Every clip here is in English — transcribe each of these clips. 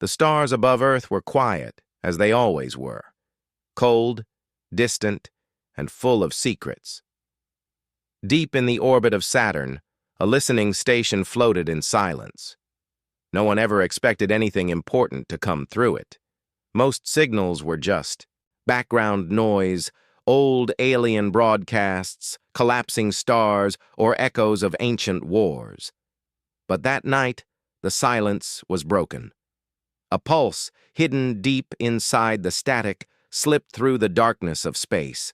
The stars above Earth were quiet, as they always were. Cold, distant, and full of secrets. Deep in the orbit of Saturn, a listening station floated in silence. No one ever expected anything important to come through it. Most signals were just background noise, old alien broadcasts, collapsing stars, or echoes of ancient wars. But that night, the silence was broken. A pulse, hidden deep inside the static, slipped through the darkness of space.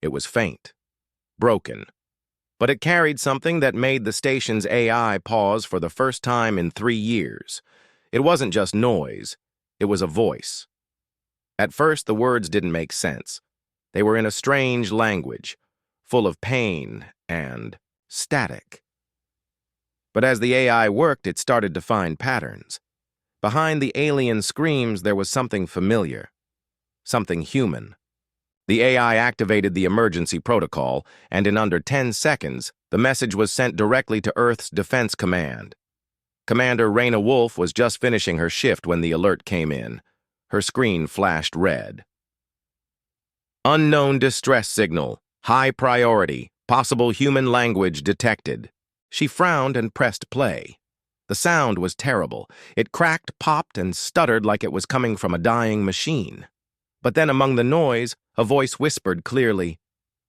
It was faint, broken, but it carried something that made the station's AI pause for the first time in 3 years. It wasn't just noise, it was a voice. At first, the words didn't make sense. They were in a strange language, full of pain and static. But as the AI worked, it started to find patterns. Behind the alien screams, there was something familiar, something human. The AI activated the emergency protocol, and in under 10 seconds, the message was sent directly to Earth's Defense Command. Commander Raina Wolf was just finishing her shift when the alert came in. Her screen flashed red. Unknown distress signal, high priority, possible human language detected. She frowned and pressed play. The sound was terrible. It cracked, popped, and stuttered like it was coming from a dying machine. But then among the noise, a voice whispered clearly,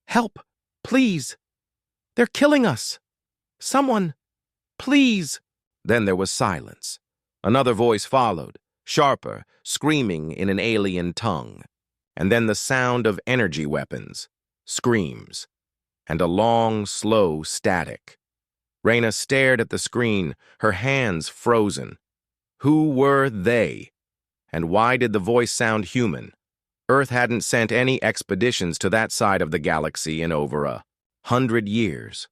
"Help, please! They're killing us! Someone, please!" Then there was silence. Another voice followed, sharper, screaming in an alien tongue. And then the sound of energy weapons, screams, and a long, slow static. Raina stared at the screen, her hands frozen. Who were they? And why did the voice sound human? Earth hadn't sent any expeditions to that side of the galaxy in over 100 years.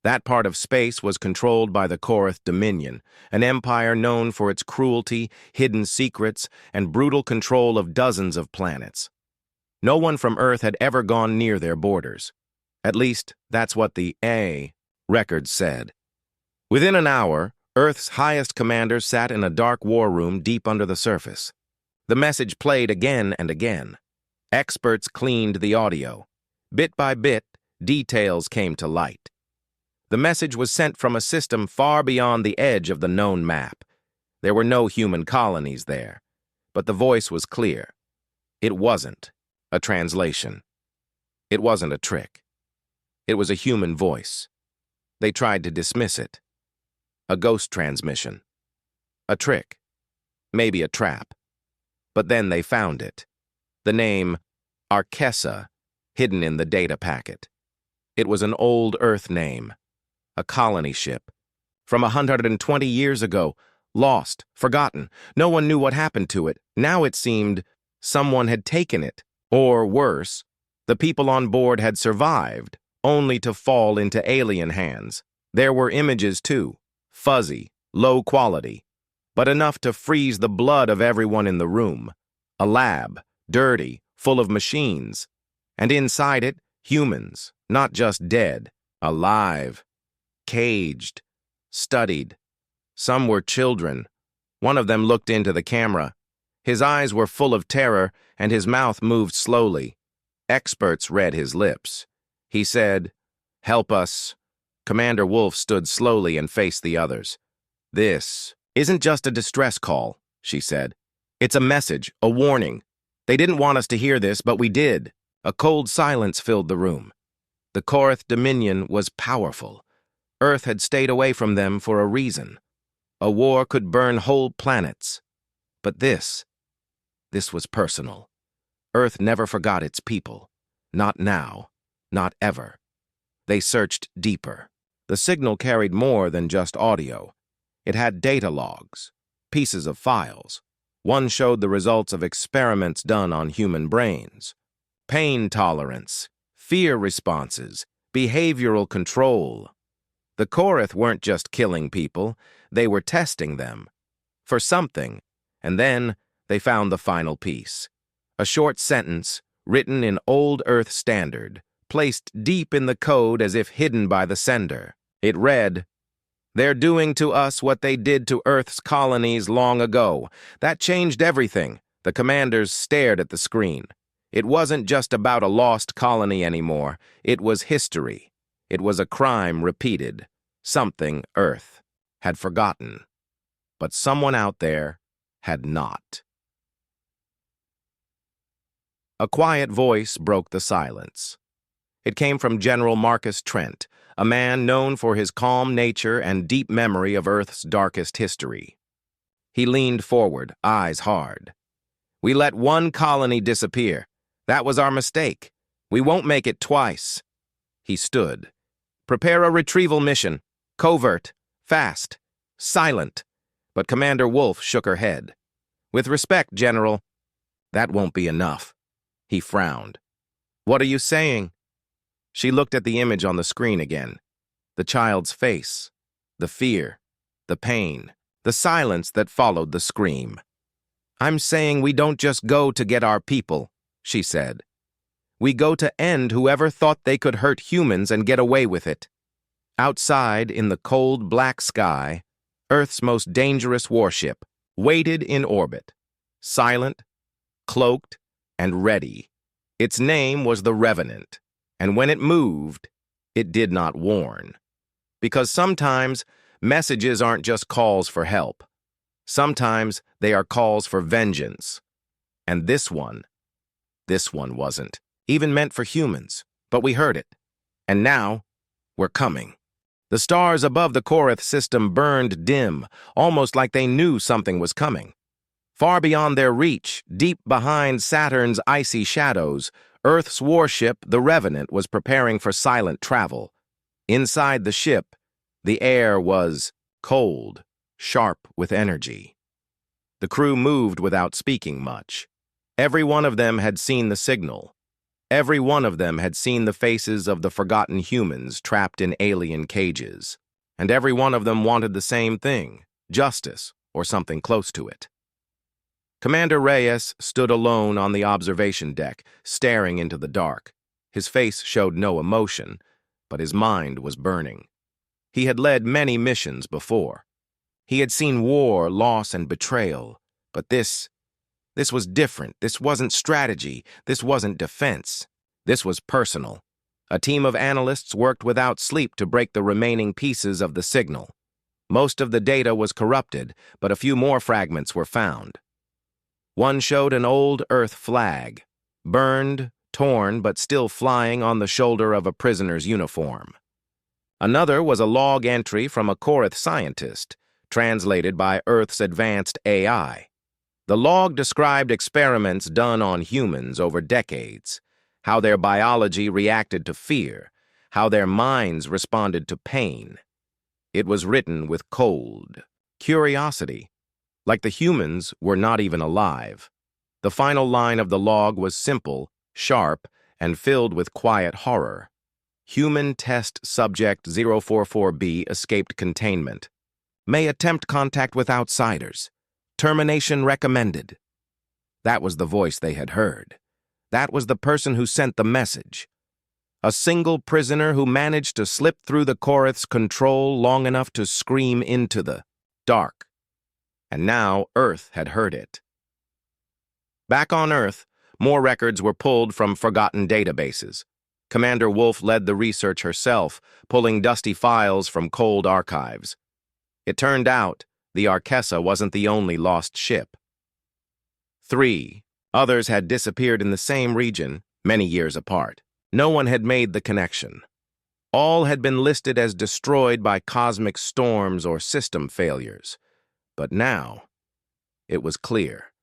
That part of space was controlled by the Korath Dominion, an empire known for its cruelty, hidden secrets, and brutal control of dozens of planets. No one from Earth had ever gone near their borders. At least, that's what the A records said. Within an hour, Earth's highest commanders sat in a dark war room deep under the surface. The message played again and again. Experts cleaned the audio. Bit by bit, details came to light. The message was sent from a system far beyond the edge of the known map. There were no human colonies there, but the voice was clear. It wasn't a translation. It wasn't a trick. It was a human voice. They tried to dismiss it. A ghost transmission. A trick. Maybe a trap. But then they found it. The name Arkessa, hidden in the data packet. It was an old Earth name. A colony ship. From 120 years ago. Lost, forgotten. No one knew what happened to it. Now it seemed someone had taken it. Or worse, the people on board had survived, only to fall into alien hands. There were images too, fuzzy, low quality, but enough to freeze the blood of everyone in the room. A lab, dirty, full of machines. And inside it, humans, not just dead, alive, caged, studied. Some were children. One of them looked into the camera. His eyes were full of terror, and his mouth moved slowly. Experts read his lips. He said, "Help us." Commander Wolf stood slowly and faced the others. "This isn't just a distress call," she said. "It's a message, a warning. They didn't want us to hear this, but we did." A cold silence filled the room. The Korath Dominion was powerful. Earth had stayed away from them for a reason. A war could burn whole planets. But this was personal. Earth never forgot its people. Not now. Not ever. They searched deeper. The signal carried more than just audio. It had data logs, pieces of files. One showed the results of experiments done on human brains. Pain tolerance, fear responses, behavioral control. The Korath weren't just killing people, they were testing them. For something, and then they found the final piece. A short sentence, written in old Earth standard, placed deep in the code as if hidden by the sender. It read, They're doing to us what they did to Earth's colonies long ago. That changed everything. The commanders stared at the screen. It wasn't just about a lost colony anymore. It was history. It was a crime repeated. Something Earth had forgotten. But someone out there had not. A quiet voice broke the silence. It came from General Marcus Trent, a man known for his calm nature and deep memory of Earth's darkest history. He leaned forward, eyes hard. "We let one colony disappear. That was our mistake. We won't make it twice." He stood. "Prepare a retrieval mission. Covert. Fast. Silent." But Commander Wolf shook her head. "With respect, General, that won't be enough." He frowned. "What are you saying?" She looked at the image on the screen again. The child's face. The fear. The pain. The silence that followed the scream. "I'm saying we don't just go to get our people," she said. "We go to end whoever thought they could hurt humans and get away with it." Outside, in the cold, black sky, Earth's most dangerous warship waited in orbit, silent, cloaked, and ready. Its name was the Revenant, and when it moved, it did not warn. Because sometimes messages aren't just calls for help. Sometimes they are calls for vengeance. And this one wasn't even meant for humans, but we heard it. And now, we're coming. The stars above the Korath system burned dim, almost like they knew something was coming. Far beyond their reach, deep behind Saturn's icy shadows, Earth's warship, the Revenant, was preparing for silent travel. Inside the ship, the air was cold, sharp with energy. The crew moved without speaking much. Every one of them had seen the signal. Every one of them had seen the faces of the forgotten humans trapped in alien cages. And every one of them wanted the same thing, justice, or something close to it. Commander Reyes stood alone on the observation deck, staring into the dark. His face showed no emotion, but his mind was burning. He had led many missions before. He had seen war, loss, and betrayal, but this was different. This wasn't strategy. This wasn't defense. This was personal. A team of analysts worked without sleep to break the remaining pieces of the signal. Most of the data was corrupted, but a few more fragments were found. One showed an old Earth flag, burned, torn, but still flying on the shoulder of a prisoner's uniform. Another was a log entry from a Korath scientist, translated by Earth's advanced AI. The log described experiments done on humans over decades, how their biology reacted to fear, how their minds responded to pain. It was written with cold curiosity, like the humans were not even alive. The final line of the log was simple, sharp, and filled with quiet horror. Human test subject 044B escaped containment. May attempt contact with outsiders. Termination recommended. That was the voice they had heard. That was the person who sent the message. A single prisoner who managed to slip through the Korath's control long enough to scream into the dark. And now Earth had heard it. Back on Earth, more records were pulled from forgotten databases. Commander Wolf led the research herself, pulling dusty files from cold archives. It turned out the Arquessa wasn't the only lost ship. 3 others had disappeared in the same region, many years apart. No one had made the connection. All had been listed as destroyed by cosmic storms or system failures. But now, it was clear.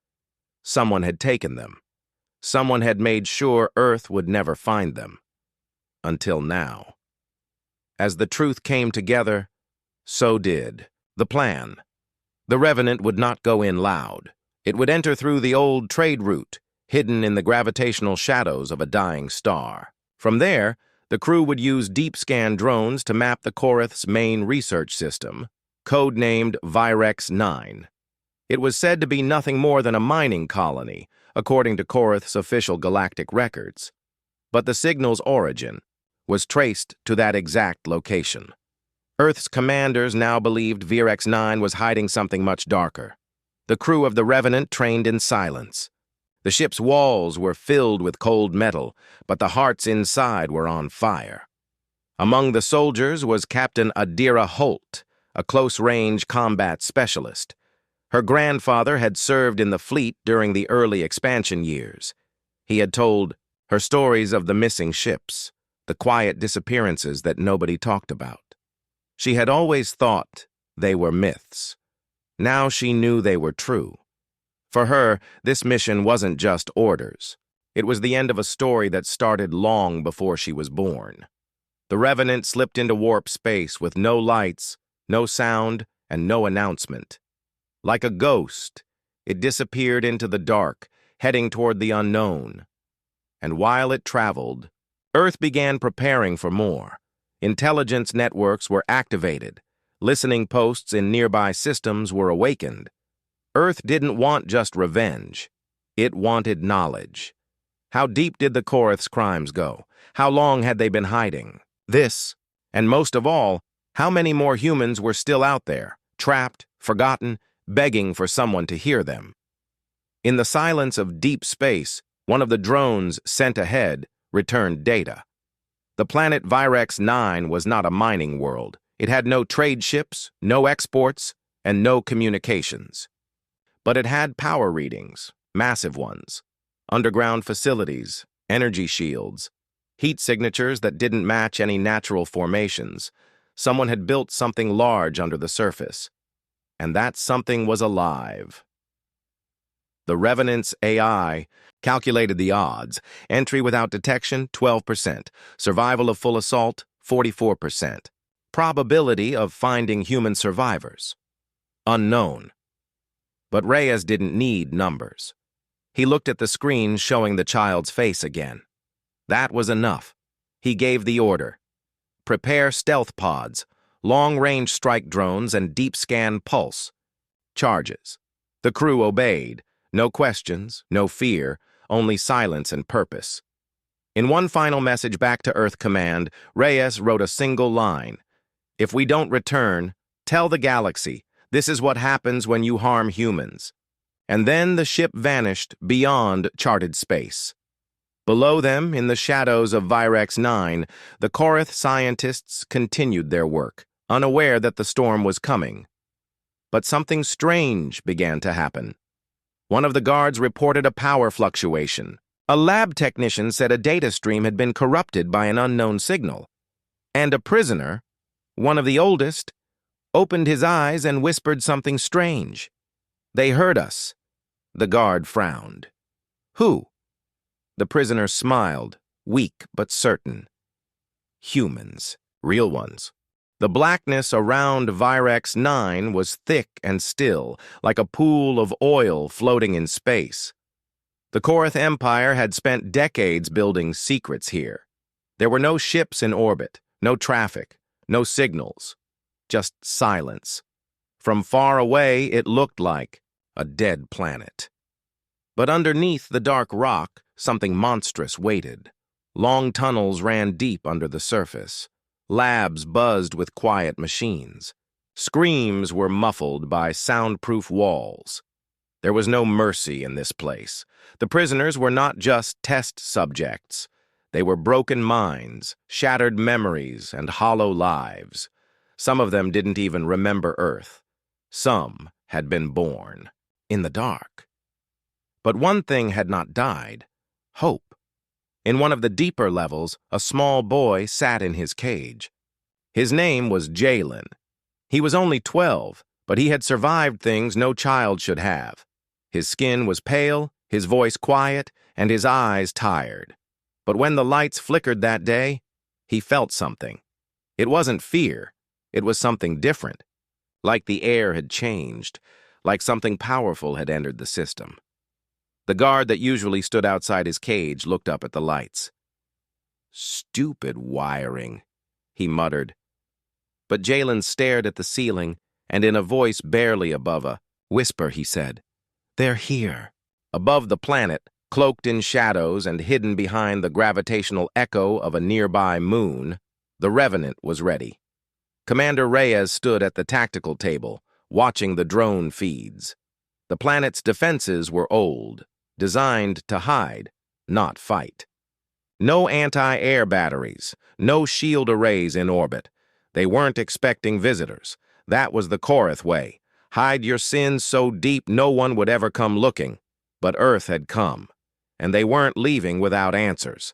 Someone had taken them. Someone had made sure Earth would never find them. Until now. As the truth came together, so did the plan. The Revenant would not go in loud. It would enter through the old trade route, hidden in the gravitational shadows of a dying star. From there, the crew would use deep scan drones to map the Korath's main research system, codenamed Virex 9. It was said to be nothing more than a mining colony, according to Korath's official galactic records. But the signal's origin was traced to that exact location. Earth's commanders now believed VRX-9 was hiding something much darker. The crew of the Revenant trained in silence. The ship's walls were filled with cold metal, but the hearts inside were on fire. Among the soldiers was Captain Adira Holt, a close-range combat specialist. Her grandfather had served in the fleet during the early expansion years. He had told her stories of the missing ships, the quiet disappearances that nobody talked about. She had always thought they were myths. Now she knew they were true. For her, this mission wasn't just orders. It was the end of a story that started long before she was born. The Revenant slipped into warp space with no lights, no sound, and no announcement. Like a ghost, it disappeared into the dark, heading toward the unknown. And while it traveled, Earth began preparing for more. Intelligence networks were activated. Listening posts in nearby systems were awakened. Earth didn't want just revenge. It wanted knowledge. How deep did the Korath's crimes go? How long had they been hiding? This, and most of all, how many more humans were still out there, trapped, forgotten, begging for someone to hear them? In the silence of deep space, one of the drones sent ahead returned data. The planet VRX-9 was not a mining world. It had no trade ships, no exports, and no communications. But it had power readings, massive ones, underground facilities, energy shields, heat signatures that didn't match any natural formations. Someone had built something large under the surface, and that something was alive. The Revenant's AI calculated the odds. Entry without detection, 12%. Survival of full assault, 44%. Probability of finding human survivors, unknown. But Reyes didn't need numbers. He looked at the screen showing the child's face again. That was enough. He gave the order. Prepare stealth pods, long-range strike drones, and deep-scan pulse. Charges. The crew obeyed. No questions, no fear, only silence and purpose. In one final message back to Earth Command, Reyes wrote a single line. If we don't return, tell the galaxy, this is what happens when you harm humans. And then the ship vanished beyond charted space. Below them, in the shadows of VRX-9, the Korath scientists continued their work, unaware that the storm was coming. But something strange began to happen. One of the guards reported a power fluctuation. A lab technician said a data stream had been corrupted by an unknown signal. And a prisoner, one of the oldest, opened his eyes and whispered something strange. They heard us. The guard frowned. Who? The prisoner smiled, weak but certain. Humans, real ones. The blackness around VRX-9 was thick and still, like a pool of oil floating in space. The Korath Empire had spent decades building secrets here. There were no ships in orbit, no traffic, no signals, just silence. From far away, it looked like a dead planet. But underneath the dark rock, something monstrous waited. Long tunnels ran deep under the surface. Labs buzzed with quiet machines. Screams were muffled by soundproof walls. There was no mercy in this place. The prisoners were not just test subjects. They were broken minds, shattered memories, and hollow lives. Some of them didn't even remember Earth. Some had been born in the dark. But one thing had not died: hope. In one of the deeper levels, a small boy sat in his cage. His name was Jalen. He was only 12, but he had survived things no child should have. His skin was pale, his voice quiet, and his eyes tired. But when the lights flickered that day, he felt something. It wasn't fear. It was something different. Like the air had changed, like something powerful had entered the system. The guard that usually stood outside his cage looked up at the lights. "Stupid wiring," he muttered. But Jalen stared at the ceiling, and in a voice barely above a whisper he said, "They're here." Above the planet, cloaked in shadows and hidden behind the gravitational echo of a nearby moon, the Revenant was ready. Commander Reyes stood at the tactical table, watching the drone feeds. The planet's defenses were old, designed to hide, not fight. No anti-air batteries, no shield arrays in orbit. They weren't expecting visitors. That was the Korath way. Hide your sins so deep no one would ever come looking. But Earth had come, and they weren't leaving without answers.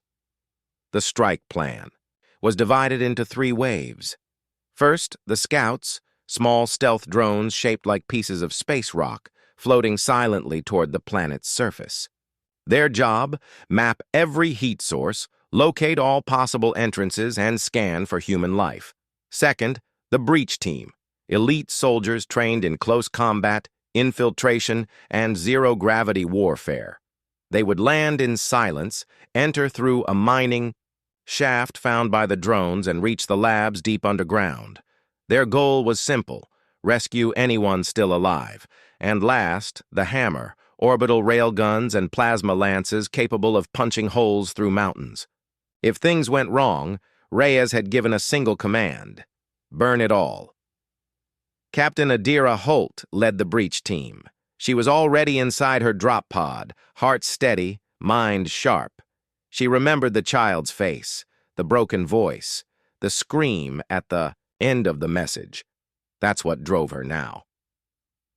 The strike plan was divided into 3 waves. First, the scouts, small stealth drones shaped like pieces of space rock, floating silently toward the planet's surface. Their job, map every heat source, locate all possible entrances, and scan for human life. Second, the breach team, elite soldiers trained in close combat, infiltration, and zero-gravity warfare. They would land in silence, enter through a mining shaft found by the drones, and reach the labs deep underground. Their goal was simple: rescue anyone still alive. And last, the hammer, orbital railguns and plasma lances capable of punching holes through mountains. If things went wrong, Reyes had given a single command: burn it all. Captain Adira Holt led the breach team. She was already inside her drop pod, heart steady, mind sharp. She remembered the child's face, the broken voice, the scream at the end of the message. That's what drove her now.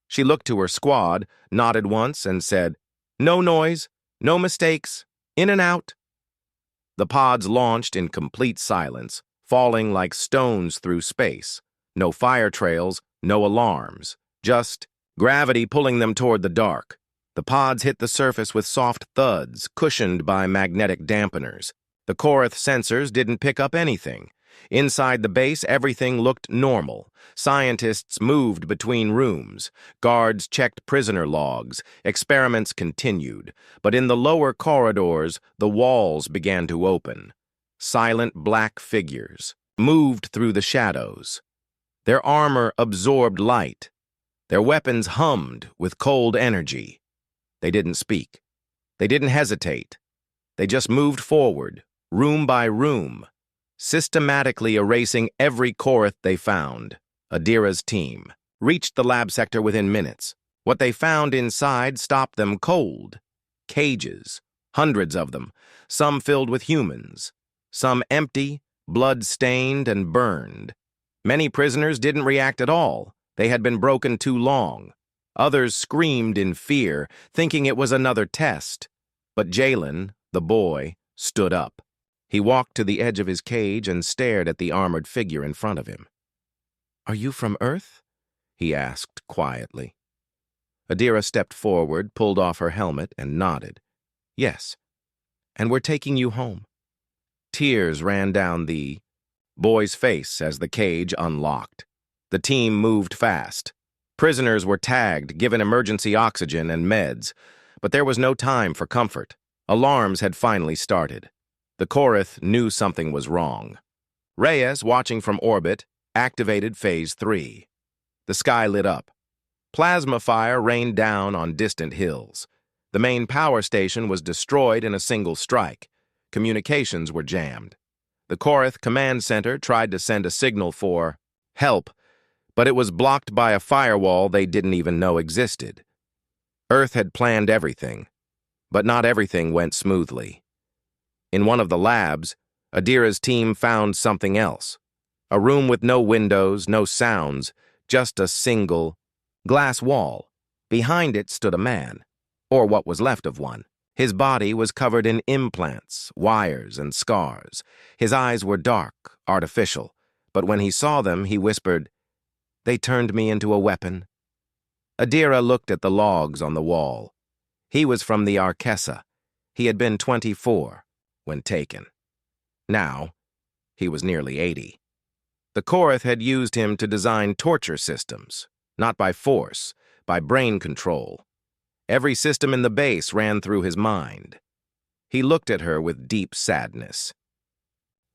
She looked to her squad, nodded once, and said, "No noise, no mistakes, in and out." The pods launched in complete silence, falling like stones through space. No fire trails, no alarms, just gravity pulling them toward the dark. The pods hit the surface with soft thuds, cushioned by magnetic dampeners. The Korath sensors didn't pick up anything. Inside the base, everything looked normal. Scientists moved between rooms. Guards checked prisoner logs. Experiments continued. But in the lower corridors, the walls began to open. Silent black figures moved through the shadows. Their armor absorbed light. Their weapons hummed with cold energy. They didn't speak. They didn't hesitate. They just moved forward, room by room, systematically erasing every Korath they found. Adira's team reached the lab sector within minutes. What they found inside stopped them cold. Cages, hundreds of them, some filled with humans, some empty, blood-stained and burned. Many prisoners didn't react at all. They had been broken too long. Others screamed in fear, thinking it was another test. But Jalen, the boy, stood up. He walked to the edge of his cage and stared at the armored figure in front of him. "Are you from Earth?" he asked quietly. Adira stepped forward, pulled off her helmet, and nodded. "Yes, and we're taking you home." Tears ran down the boy's face as the cage unlocked. The team moved fast. Prisoners were tagged, given emergency oxygen and meds, but there was no time for comfort. Alarms had finally started. The Korath knew something was wrong. Reyes, watching from orbit, activated Phase 3. The sky lit up. Plasma fire rained down on distant hills. The main power station was destroyed in a single strike. Communications were jammed. The Korath command center tried to send a signal for help, but it was blocked by a firewall they didn't even know existed. Earth had planned everything, but not everything went smoothly. In one of the labs, Adira's team found something else. A room with no windows, no sounds, just a single glass wall. Behind it stood a man, or what was left of one. His body was covered in implants, wires, and scars. His eyes were dark, artificial, but when he saw them, he whispered, "They turned me into a weapon." Adira looked at the logs on the wall. He was from the Arquessa. He had been 24 when taken. Now, he was nearly 80. The Korath had used him to design torture systems, not by force, by brain control. Every system in the base ran through his mind. He looked at her with deep sadness.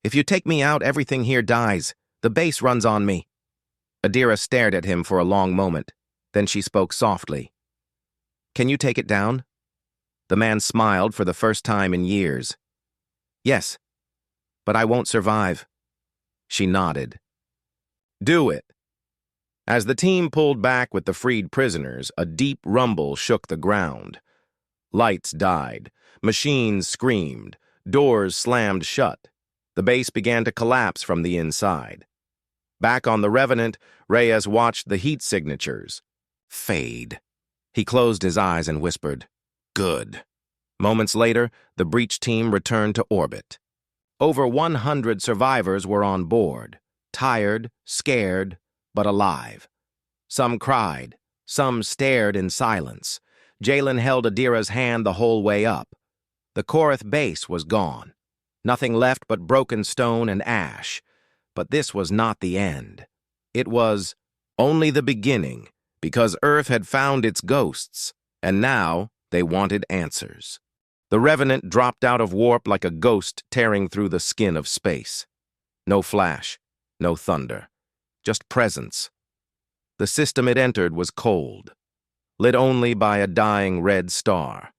"If you take me out, everything here dies. The base runs on me." Adira stared at him for a long moment. Then she spoke softly. "Can you take it down?" The man smiled for the first time in years. "Yes, but I won't survive." She nodded. Do it. As the team pulled back with the freed prisoners, a deep rumble shook the ground. Lights died. Machines screamed. Doors slammed shut. The base began to collapse from the inside. Back on the Revenant, Reyes watched the heat signatures fade. He closed his eyes and whispered, "Good." Moments later, the breach team returned to orbit. Over 100 survivors were on board, tired, scared, but alive. Some cried, some stared in silence. Jalen held Adira's hand the whole way up. The Korath base was gone. Nothing left but broken stone and ash. But this was not the end. It was only the beginning, because Earth had found its ghosts, and now they wanted answers. The Revenant dropped out of warp like a ghost tearing through the skin of space. No flash, no thunder, just presence. The system it entered was cold, lit only by a dying red star.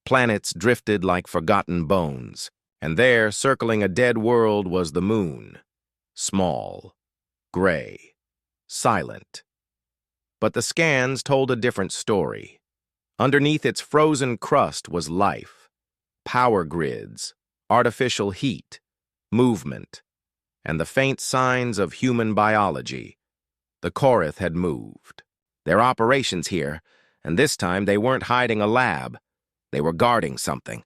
Planets drifted like forgotten bones, and there, circling a dead world, was the moon. Small, gray, silent. But the scans told a different story. Underneath its frozen crust was life, power grids, artificial heat, movement, and the faint signs of human biology. The Korath had moved. Their operations here, and this time they weren't hiding a lab. They were guarding something.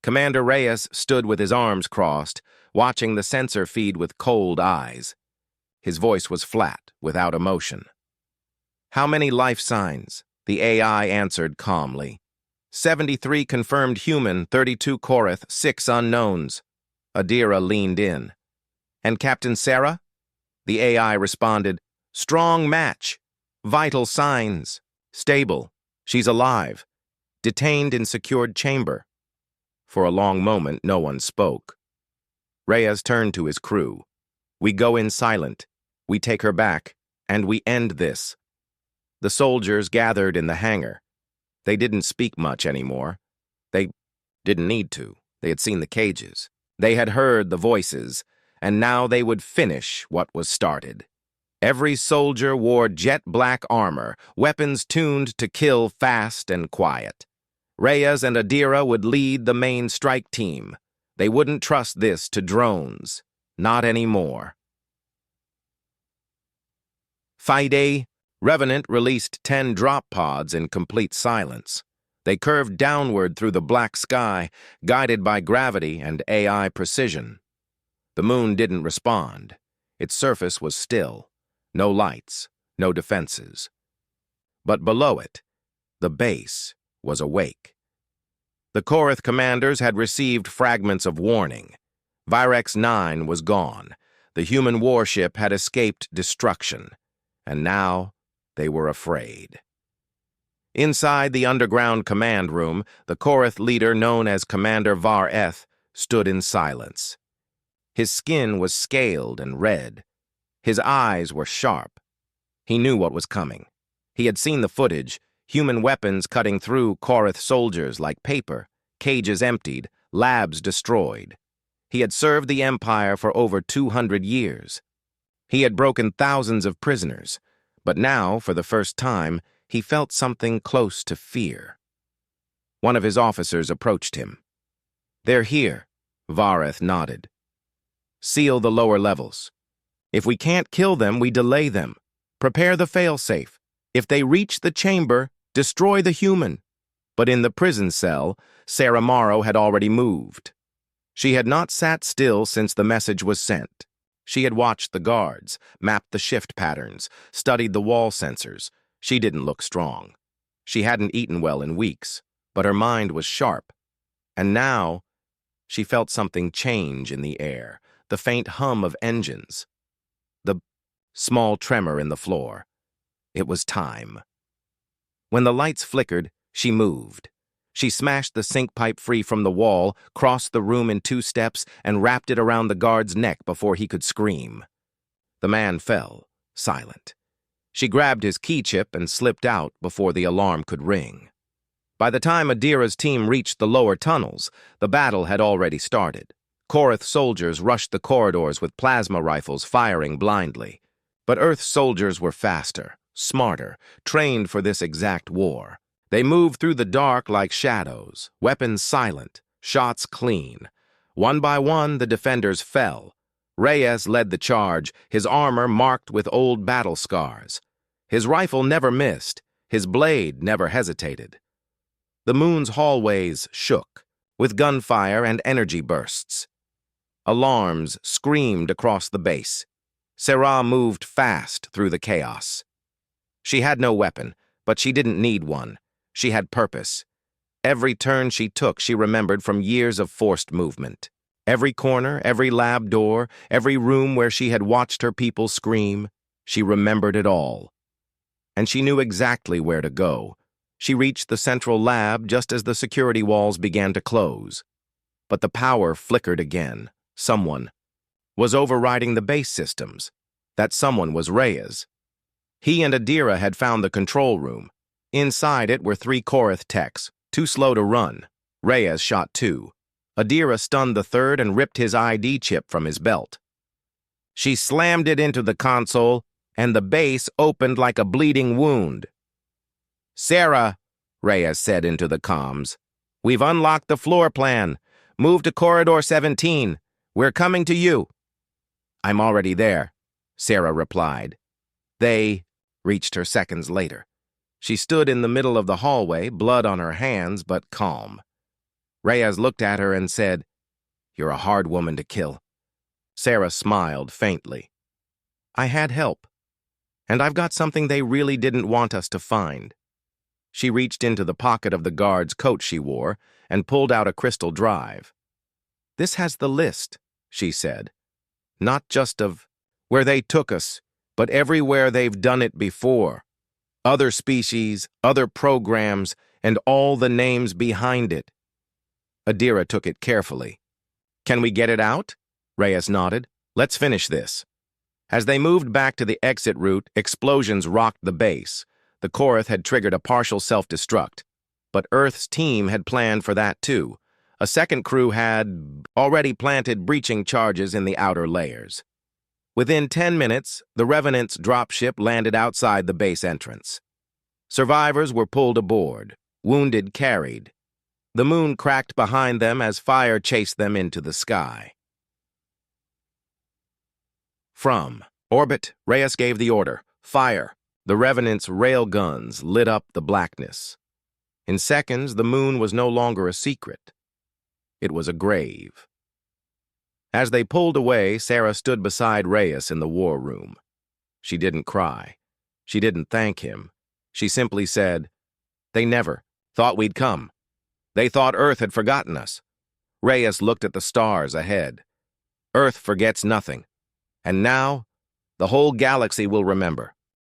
Commander Reyes stood with his arms crossed, watching the sensor feed with cold eyes. His voice was flat, without emotion. "How many life signs?" The AI answered calmly. 73 confirmed human, 32 Korath, 6 unknowns. Adira leaned in. "And Captain Sarah?" The AI responded, "Strong match. Vital signs. Stable. She's alive. Detained in secured chamber." For a long moment, no one spoke. Reyes turned to his crew. "We go in silent. We take her back, and we end this." The soldiers gathered in the hangar. They didn't speak much anymore. They didn't need to. They had seen the cages. They had heard the voices, and now they would finish what was started. Every soldier wore jet-black armor, weapons tuned to kill fast and quiet. Reyes and Adira would lead the main strike team. They wouldn't trust this to drones. Not anymore. Friday, Revenant released 10 drop pods in complete silence. They curved downward through the black sky, guided by gravity and AI precision. The moon didn't respond. Its surface was still. No lights, no defenses. But below it, the base was awake. The Korath commanders had received fragments of warning. Virex 9 was gone. The human warship had escaped destruction. And now they were afraid. Inside the underground command room, the Korath leader known as Commander Var-Eth stood in silence. His skin was scaled and red. His eyes were sharp. He knew what was coming. He had seen the footage, human weapons cutting through Korath soldiers like paper, cages emptied, labs destroyed. He had served the Empire for over 200 years. He had broken thousands of prisoners, but now, for the first time, he felt something close to fear. One of his officers approached him. "They're here," Var-Eth nodded. "Seal the lower levels. If we can't kill them, we delay them. Prepare the failsafe. If they reach the chamber, destroy the human." But in the prison cell, Sarah Morrow had already moved. She had not sat still since the message was sent. She had watched the guards, mapped the shift patterns, studied the wall sensors. She didn't look strong. She hadn't eaten well in weeks, but her mind was sharp. And now, she felt something change in the air, the faint hum of engines, the small tremor in the floor. It was time. When the lights flickered, she moved. She smashed the sink pipe free from the wall, crossed the room in 2 steps, and wrapped it around the guard's neck before he could scream. The man fell, silent. She grabbed his key chip and slipped out before the alarm could ring. By the time Adira's team reached the lower tunnels, the battle had already started. Korath soldiers rushed the corridors with plasma rifles firing blindly. But Earth's soldiers were faster, smarter, trained for this exact war. They moved through the dark like shadows, weapons silent, shots clean. One by one, the defenders fell. Reyes led the charge, his armor marked with old battle scars. His rifle never missed, his blade never hesitated. The moon's hallways shook, with gunfire and energy bursts. Alarms screamed across the base. Sarah moved fast through the chaos. She had no weapon, but she didn't need one. She had purpose. Every turn she took she remembered from years of forced movement. Every corner, every lab door, every room where she had watched her people scream, she remembered it all. And she knew exactly where to go. She reached the central lab just as the security walls began to close. But the power flickered again. Someone was overriding the base systems. That someone was Reyes. He and Adira had found the control room. Inside it were 3 Korath techs, too slow to run. Reyes shot 2. Adira stunned the 3rd and ripped his ID chip from his belt. She slammed it into the console, and the base opened like a bleeding wound. "Sarah," Reyes said into the comms, "we've unlocked the floor plan. Move to Corridor 17. We're coming to you." "I'm already there," Sarah replied. They reached her seconds later. She stood in the middle of the hallway, blood on her hands, but calm. Reyes looked at her and said, "You're a hard woman to kill." Sarah smiled faintly. "I had help, and I've got something they really didn't want us to find." She reached into the pocket of the guard's coat she wore and pulled out a crystal drive. "This has the list," she said. "Not just of where they took us, but everywhere they've done it before. Other species, other programs, and all the names behind it." Adira took it carefully. "Can we get it out?" Reyes nodded. "Let's finish this." As they moved back to the exit route, explosions rocked the base. The Korath had triggered a partial self-destruct, but Earth's team had planned for that too. A second crew had already planted breaching charges in the outer layers. Within 10 minutes, the Revenant's dropship landed outside the base entrance. Survivors were pulled aboard, wounded carried. The moon cracked behind them as fire chased them into the sky. From orbit, Reyes gave the order, "Fire." The Revenant's rail guns lit up the blackness. In seconds, the moon was no longer a secret. It was a grave. As they pulled away, Sarah stood beside Reyes in the war room. She didn't cry. She didn't thank him. She simply said, "They never thought we'd come. They thought Earth had forgotten us." Reyes looked at the stars ahead. "Earth forgets nothing. And now, the whole galaxy will remember.